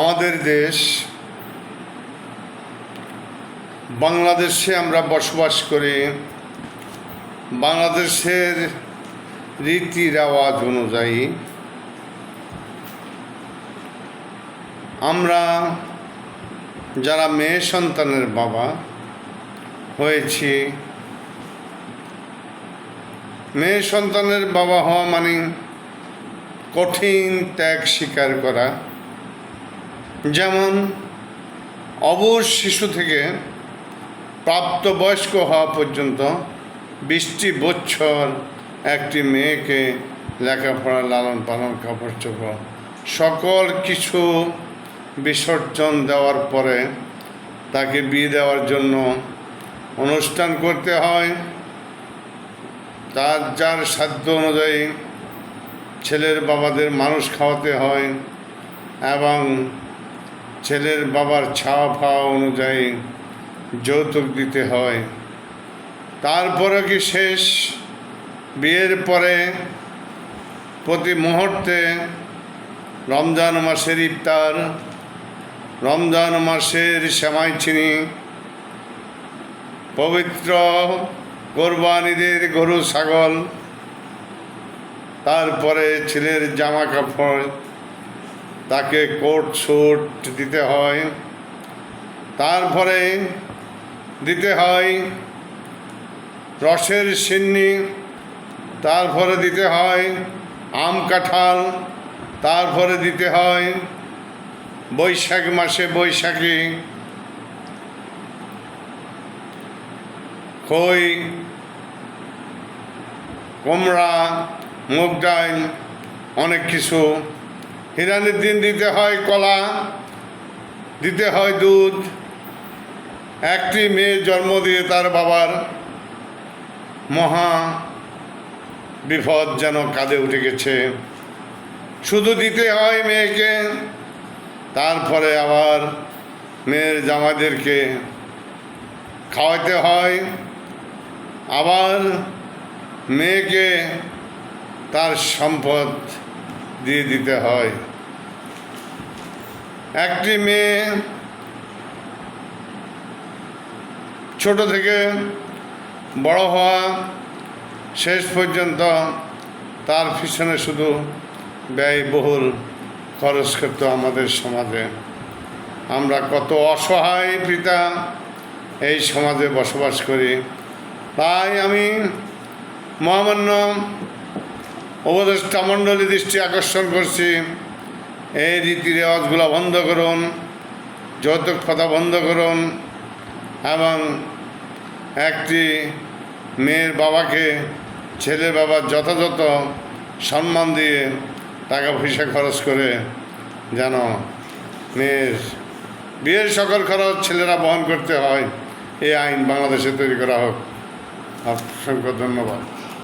আমাদের দেশ বাংলাদেশে আমরা বসবাস করি। বাংলাদেশের রীতি রেওয়াজ অনুযায়ী আমরা যারা মেয়ে সন্তানের বাবা হয়েছি, মেয়ে সন্তানের বাবা হওয়া মানে কঠিন ত্যাগ স্বীকার করা। যেমন অবুঝ শিশু থেকে প্রাপ্তবয়স্ক হওয়া পর্যন্ত 20টি বছর একটি মেয়েকে লেখাপড়া, লালন পালন, কাপড় চোপড় সকল কিছু বিসর্জন দেওয়ার পরে তাকে বিয়ে দেওয়ার জন্য অনুষ্ঠান করতে হয়। তার যার সাধ্য অনুযায়ী ছেলের বাবাদের মানুষ খাওয়াতে হয় এবং ছেলের বাবার ছাওয়া ফাওয়া অনুযায়ী যৌতুক দিতে হয়। তারপরে কি শেষ? বিয়ের পরে প্রতি মুহূর্তে রমজান মাসের ইফতার, রমজান মাসের সেমাই চিনি, পবিত্র কোরবানিদের গরু ছাগল, তারপরে ছেলের জামা কাপড়, তাকে কোট স্যুট দিতে হয়। তারপরে দিতে হয় রসের সিন্নি, তারপরে দিতে হয় আম কাঁঠাল, তারপরে দিতে হয় বৈশাখ মাসে বৈশাখী খই, কুমড়া, মুগ ডাল, অনেক কিছু। হিরানির দিন দিতে হয় কলা, দিতে হয় দুধ। একটি মেয়ে জন্ম দিয়ে তার বাবার মহা বিপদ যেন কাঁধে উঠে গেছে। শুধু দিতে হয় মেয়েকে, তারপরে আবার মেয়ের জামাইদেরকে খাওয়াতে হয়, আবার মেয়েকে তার সম্পদ দিয়ে দিতে হয়। একটি মেয়ে ছোট থেকে বড় হওয়া শেষ পর্যন্ত তার পিছনে শুধু ব্যয়বহুল খরচ করতে আমাদের সমাজে। আমরা কত অসহায় পিতা এই সমাজে বসবাস করি। তাই আমি মহামান্য উপদেষ্টা মণ্ডলী দৃষ্টি আকর্ষণ করছি, এই রীতি রেওয়াজগুলো বন্ধ করুন, যৌতুক প্রথা বন্ধ করুন এবং একটি মেয়ের বাবাকে ছেলের বাবার যথাযথ সম্মান দিয়ে টাকা পয়সা খরচ করে যেন মেয়ের বিয়ের সকল খরচ ছেলেরা বহন করতে হয়, এই আইন বাংলাদেশে তৈরি করা হোক। অসংখ্য ধন্যবাদ।